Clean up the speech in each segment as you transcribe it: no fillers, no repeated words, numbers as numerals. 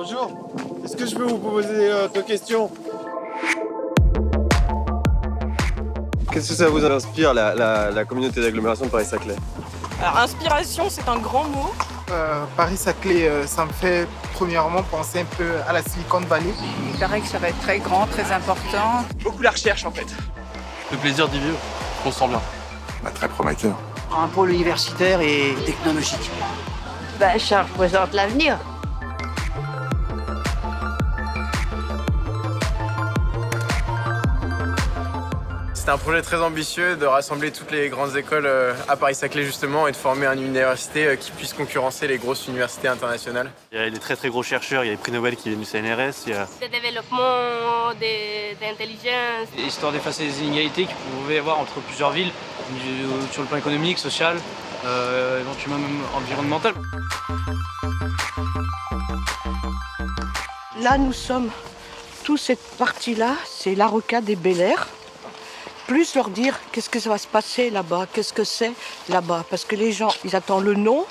Bonjour, est-ce que je peux vous poser deux questions? Qu'est-ce que ça vous inspire, la communauté d'agglomération de Paris-Saclay? Alors, inspiration, c'est un grand mot. Paris-Saclay, ça me fait premièrement penser un peu à la Silicon Valley. Il paraît que ça va être très grand, très important. Beaucoup la recherche en fait. Le plaisir d'y vivre, on se sent bien. Très prometteur. Un pôle universitaire et technologique. Ça représente l'avenir. C'est un projet très ambitieux de rassembler toutes les grandes écoles à Paris-Saclay justement et de former une université qui puisse concurrencer les grosses universités internationales. Il y a des très gros chercheurs, il y a les prix Nobel qui viennent du CNRS. Il y a... Le développement d'intelligence. Histoire d'effacer les inégalités qu'il pouvait y avoir entre plusieurs villes, sur le plan économique, social, éventuellement même environnemental. Là, nous sommes, toute cette partie-là, c'est la rocade des Bel Air. Plus leur dire qu'est-ce que ça va se passer là-bas, qu'est-ce que c'est là-bas. Parce que les gens, ils attendent le nom,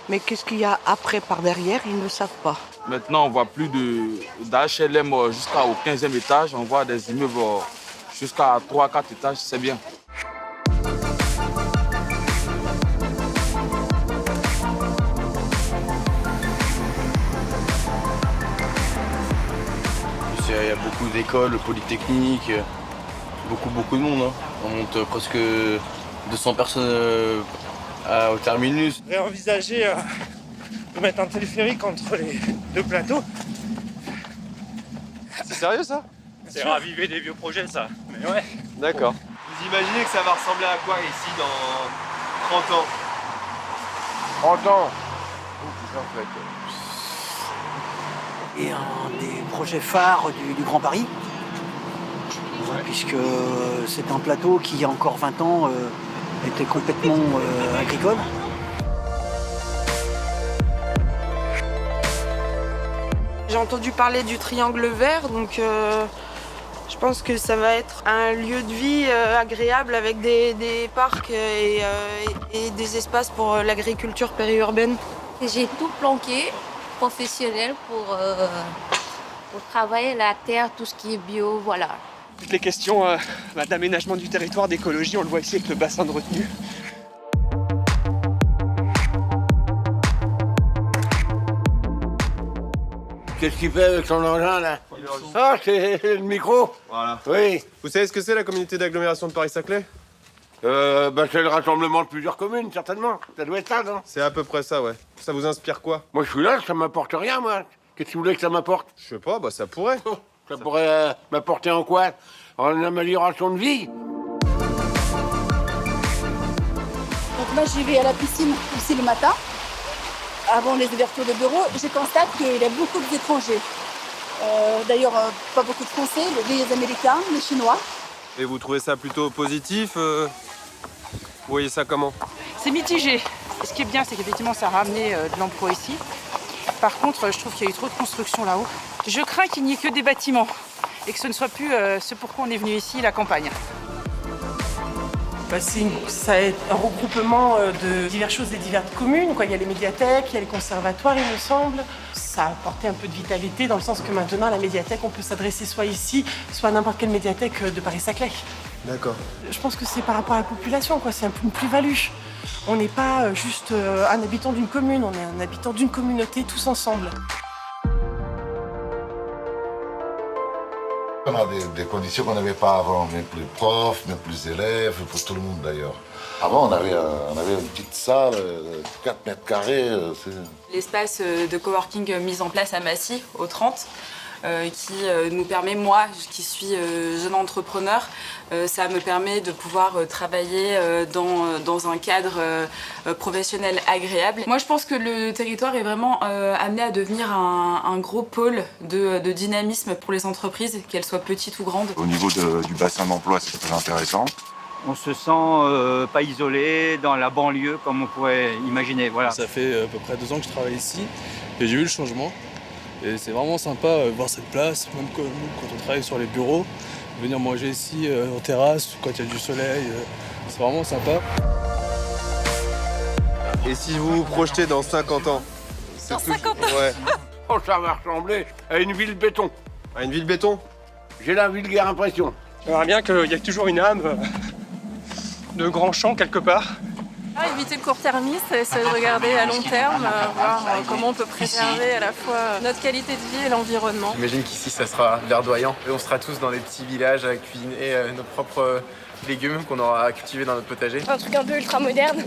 mais qu'est-ce qu'il y a après, par derrière, ils ne savent pas. Maintenant, on ne voit plus d'HLM jusqu'au 15e étage. On voit des immeubles jusqu'à 3-4 étages, c'est bien. Il y a beaucoup d'écoles, polytechniques. Beaucoup de monde. On monte presque 200 personnes au terminus. J'ai envisagé de mettre un téléphérique entre les deux plateaux. C'est sérieux ça? C'est raviver des vieux projets ça, mais ouais. D'accord. Vous imaginez que ça va ressembler à quoi ici dans 30 ans? 30 ans. Et un des projets phares du Grand Paris. Puisque c'est un plateau qui, il y a encore 20 ans, était complètement agricole. J'ai entendu parler du triangle vert, donc je pense que ça va être un lieu de vie agréable avec des parcs et des espaces pour l'agriculture périurbaine. J'ai tout planqué, professionnel, pour travailler la terre, tout ce qui est bio, voilà. Toutes les questions d'aménagement du territoire, d'écologie, on le voit ici avec le bassin de retenue. Qu'est-ce qu'il fait avec son engin là? Ah, c'est le micro. Voilà. Oui. Vous savez ce que c'est la communauté d'agglomération de Paris-Saclay? C'est le rassemblement de plusieurs communes, certainement. Ça doit être ça, non? C'est à peu près ça, ouais. Ça vous inspire quoi? Moi, je suis là, ça m'apporte rien, moi. Qu'est-ce que vous voulez que ça m'apporte? Je sais pas, ça pourrait. Ça pourrait m'apporter en quoi? En amélioration de vie? Donc moi j'y vais à la piscine aussi le matin, avant les ouvertures de bureaux, et je constate qu'il y a beaucoup d'étrangers. D'ailleurs, pas beaucoup de Français, les Américains, les Chinois. Et vous trouvez ça plutôt positif? Vous voyez ça comment? C'est mitigé. Ce qui est bien, c'est qu'effectivement ça a ramené de l'emploi ici. Par contre, je trouve qu'il y a eu trop de construction là-haut. Je crains qu'il n'y ait que des bâtiments et que ce ne soit plus ce pourquoi on est venu ici, la campagne. Ça est un regroupement de diverses choses et diverses communes. Il y a les médiathèques, il y a les conservatoires, il me semble. Ça a apporté un peu de vitalité dans le sens que maintenant, à la médiathèque, on peut s'adresser soit ici, soit à n'importe quelle médiathèque de Paris-Saclay. D'accord. Je pense que c'est par rapport à la population, c'est un peu une plus-value. On n'est pas juste un habitant d'une commune, on est un habitant d'une communauté tous ensemble. On a des conditions qu'on n'avait pas avant, même plus profs, même plus élèves, pour tout le monde d'ailleurs. Avant, on avait une petite salle, 4 mètres carrés. L'espace de coworking mis en place à Massy, au 30, qui nous permet, moi qui suis jeune entrepreneur, ça me permet de pouvoir travailler dans un cadre professionnel agréable. Moi je pense que le territoire est vraiment amené à devenir un gros pôle de dynamisme pour les entreprises, qu'elles soient petites ou grandes. Au niveau du bassin d'emploi, c'est très intéressant. On se sent pas isolé dans la banlieue comme on pourrait imaginer. Voilà. Ça fait à peu près 2 ans que je travaille ici et j'ai vu le changement. Et c'est vraiment sympa de voir cette place, même quand on travaille sur les bureaux, venir manger ici en terrasse quand il y a du soleil, c'est vraiment sympa. Et si vous vous projetez dans 50 ans? Dans 50 ans? Ouais. Oh, ça va ressembler à une ville béton. À une ville béton? J'ai la vulgaire impression. J'aimerais bien qu'il y ait toujours une âme de grand champ quelque part. Éviter le court-termisme, essayer de regarder à long terme, voir comment on peut préserver à la fois notre qualité de vie et l'environnement. J'imagine qu'ici, ça sera verdoyant. Et on sera tous dans des petits villages à cuisiner nos propres légumes qu'on aura cultivés dans notre potager. Un truc un peu ultra moderne.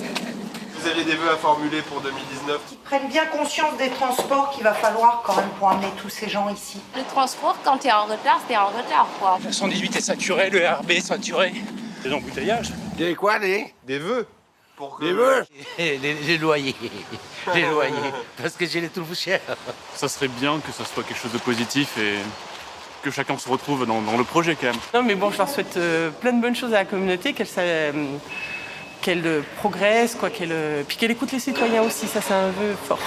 Vous aviez des vœux à formuler pour 2019? Qu'ils prennent bien conscience des transports qu'il va falloir quand même pour amener tous ces gens ici. Le transport, quand tu es en retard, t'es en retard, quoi. Le 118 est saturé, le RB est saturé. Des embouteillages. Des quoi, des vœux? Des vœux? Les loyers. Les loyers. Parce que j'ai les trouve chers. Ça serait bien que ça soit quelque chose de positif et que chacun se retrouve dans le projet quand même. Non mais bon, je leur souhaite plein de bonnes choses à la communauté, qu'elle progresse, quoi, puis qu'elle écoute les citoyens aussi, ça c'est un vœu fort.